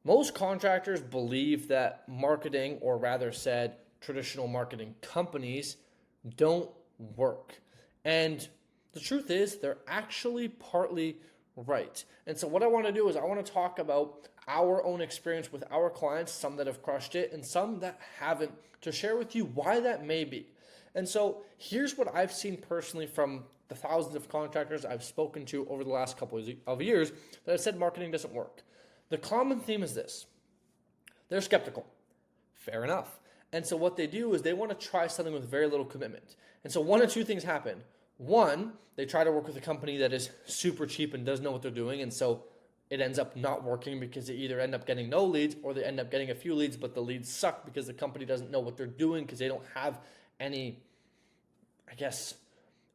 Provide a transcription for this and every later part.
Most contractors believe that marketing, or rather said, traditional marketing companies, don't work. And the truth is, they're actually partly right. And so, what I want to do is, I want to talk about our own experience with our clients, some that have crushed it and some that haven't, to share with you why that may be. And so, here's what I've seen personally from the thousands of contractors I've spoken to over the last couple of years that have said marketing doesn't work. The common theme is this: they're skeptical. Fair enough. And so what they do is they want to try something with very little commitment. And so one or two things happen. One, they try to work with a company that is super cheap and doesn't know what they're doing. And so it ends up not working because they either end up getting no leads or they end up getting a few leads, but the leads suck because the company doesn't know what they're doing because they don't have any, I guess,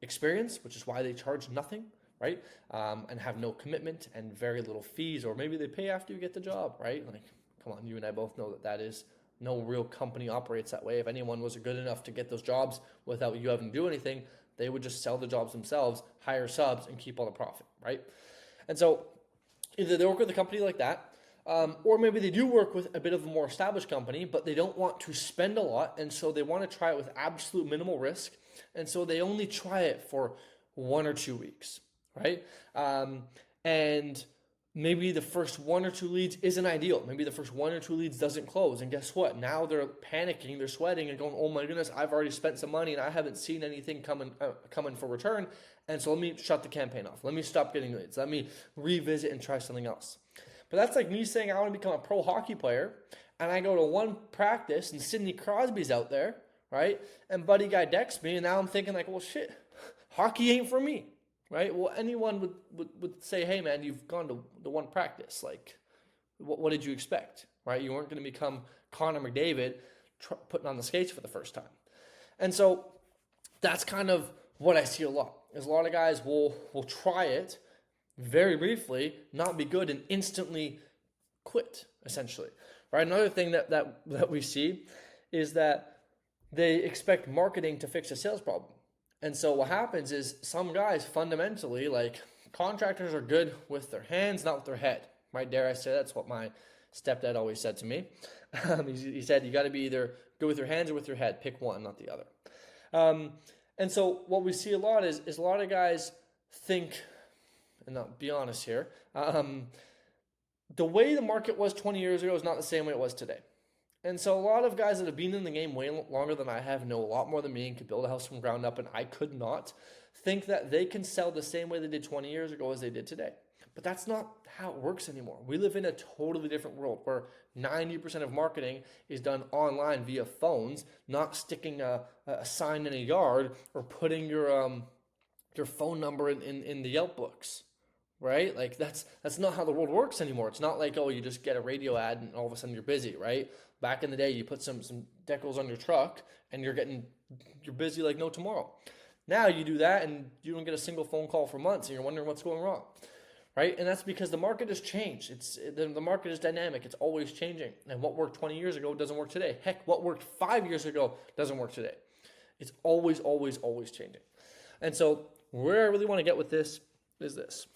experience, which is why they charge nothing, right? And have no commitment and very little fees, or maybe they pay after you get the job, right? Like, come on, you and I both know that that is no real company operates that way. If anyone was good enough to get those jobs without you having to do anything, they would just sell the jobs themselves, hire subs, and keep all the profit, right? And so either they work with a company like that, or maybe they do work with a bit of a more established company, but they don't want to spend a lot, and so they want to try it with absolute minimal risk, and so they only try it for 1 or 2 weeks, right? And maybe the first 1 or 2 leads isn't ideal. Maybe the first 1 or 2 leads doesn't close. And guess what? Now they're panicking, they're sweating and going, oh my goodness, I've already spent some money and I haven't seen anything coming for return. And so let me shut the campaign off. Let me stop getting leads. Let me revisit and try something else. But that's like me saying I want to become a pro hockey player and I go to one practice and Sidney Crosby's out there, right? And buddy guy decks me and now I'm thinking like, well, shit, hockey ain't for me. Right? Well, anyone would say, hey, man, you've gone to the one practice. Like, what did you expect? Right? You weren't going to become Connor McDavid putting on the skates for the first time. And so that's kind of what I see a lot. Is a lot of guys will try it very briefly, not be good, and instantly quit, essentially. Right? Another thing that we see is that they expect marketing to fix a sales problem. And so what happens is some guys fundamentally, like, contractors are good with their hands, not with their head. Right? Dare I say that's what my stepdad always said to me. He said you got to be either good with your hands or with your head. Pick one, not the other. And so what we see a lot is a lot of guys think, and I'll be honest here, the way the market was 20 years ago is not the same way it was today. And so a lot of guys that have been in the game way longer than I have, know a lot more than me, and could build a house from ground up, and I could not, think that they can sell the same way they did 20 years ago as they did today. But that's not how it works anymore. We live in a totally different world where 90% of marketing is done online via phones, not sticking a sign in a yard or putting your phone number in the Yelp books. Right? Like that's not how the world works anymore. It's not like, oh, you just get a radio ad and all of a sudden you're busy, right? Back in the day, you put some decals on your truck and you're busy like no tomorrow. Now you do that and you don't get a single phone call for months and you're wondering what's going wrong, right? And that's because the market has changed. The market is dynamic. It's always changing. And what worked 20 years ago doesn't work today. Heck, what worked 5 years ago doesn't work today. It's always, always, always changing. And so where I really want to get with this is this.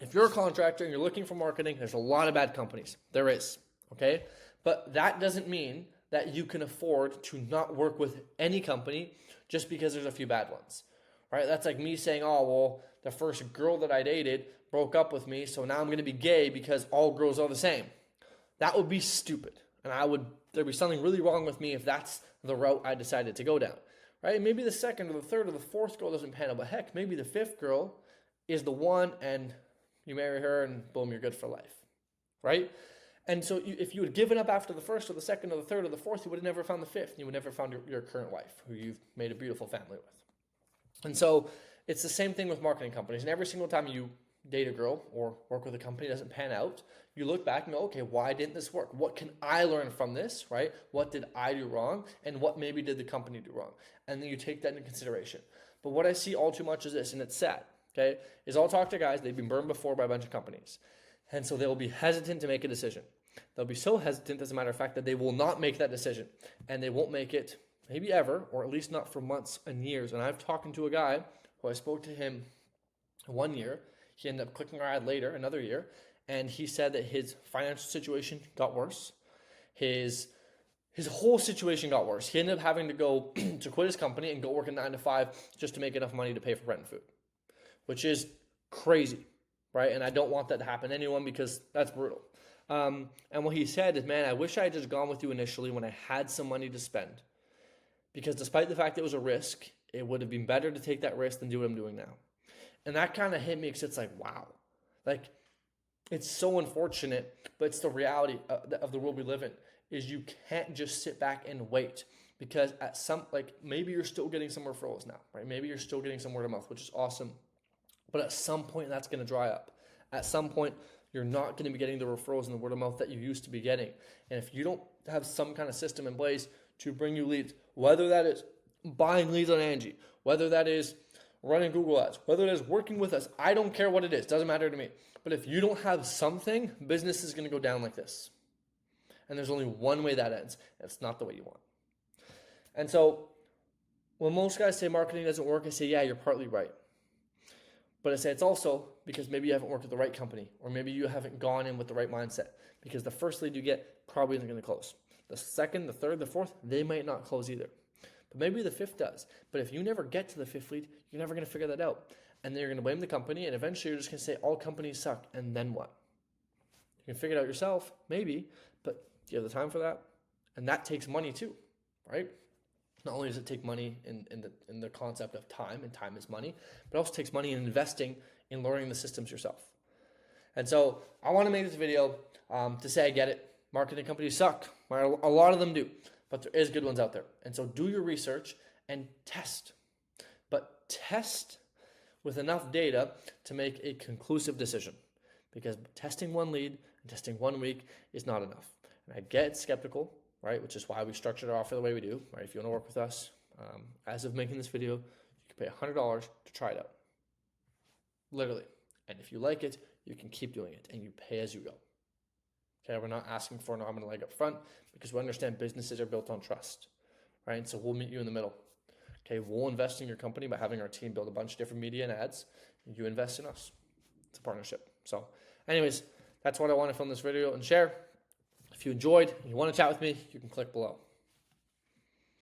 If you're a contractor and you're looking for marketing, there's a lot of bad companies. There is, okay? But that doesn't mean that you can afford to not work with any company just because there's a few bad ones, right? That's like me saying, oh, well, the first girl that I dated broke up with me, so now I'm going to be gay because all girls are the same. That would be stupid. And there'd be something really wrong with me if that's the route I decided to go down, right? Maybe the second or the third or the fourth girl doesn't pan out, but heck, maybe the fifth girl is the one and you marry her and boom, you're good for life, right? And so if you had given up after the first or the second or the third or the fourth, you would have never found the fifth. You would never found your current wife, who you've made a beautiful family with. And so it's the same thing with marketing companies. And every single time you date a girl or work with a company that doesn't pan out, you look back and go, okay, why didn't this work? What can I learn from this, right? What did I do wrong? And what maybe did the company do wrong? And then you take that into consideration. But what I see all too much is this, and it's sad, okay, is I'll talk to guys, they've been burned before by a bunch of companies. And so they will be hesitant to make a decision. They'll be so hesitant, as a matter of fact, that they will not make that decision. And they won't make it maybe ever, or at least not for months and years. And I've talked to a guy who I spoke to him 1 year. He ended up clicking our ad later, another year. and he said that his financial situation got worse. His whole situation got worse. He ended up having to go to quit his company and go work a 9 to 5 just to make enough money to pay for rent and food, which is crazy, right? And I don't want that to happen to anyone because that's brutal. And what he said is, man, I wish I had just gone with you initially when I had some money to spend, because despite the fact it was a risk, it would have been better to take that risk than do what I'm doing now. And that kind of hit me because it's like, wow, like it's so unfortunate, but it's the reality of the world we live in, is you can't just sit back and wait, because at some, like maybe you're still getting some referrals now, right? Maybe you're still getting some word of mouth, which is awesome. But at some point that's going to dry up. At some point, you're not going to be getting the referrals and the word of mouth that you used to be getting. And if you don't have some kind of system in place to bring you leads, whether that is buying leads on Angie, whether that is running Google Ads, whether it is working with us, I don't care what it is, doesn't matter to me. But if you don't have something, business is going to go down like this. And there's only one way that ends, and it's not the way you want. And so when most guys say marketing doesn't work, I say, yeah, you're partly right. But I say it's also because maybe you haven't worked with the right company, or maybe you haven't gone in with the right mindset, because the first lead you get probably isn't going to close. The second, the third, the fourth, they might not close either. But maybe the fifth does. But if you never get to the fifth lead, you're never going to figure that out. And then you're going to blame the company, and eventually you're just going to say all companies suck, and then what? You can figure it out yourself, maybe, but do you have the time for that? And that takes money too, right? Not only does it take money in the concept of time, and time is money, but it also takes money in investing in learning the systems yourself. And so I want to make this video to say I get it. Marketing companies suck. A lot of them do, but there is good ones out there. And so do your research and test. But test with enough data to make a conclusive decision, because testing one lead and testing 1 week is not enough. And I get skeptical, right? Which is why we structured our offer the way we do, right? If you want to work with us, as of making this video, you can pay $100 to try it out. Literally. And if you like it, you can keep doing it, and you pay as you go. Okay, we're not asking for an arm and a leg up front, because we understand businesses are built on trust, right? And so we'll meet you in the middle. Okay, we'll invest in your company by having our team build a bunch of different media and ads. And you invest in us. It's a partnership. So anyways, that's what I want to film this video and share. If you enjoyed and you want to chat with me, you can click below.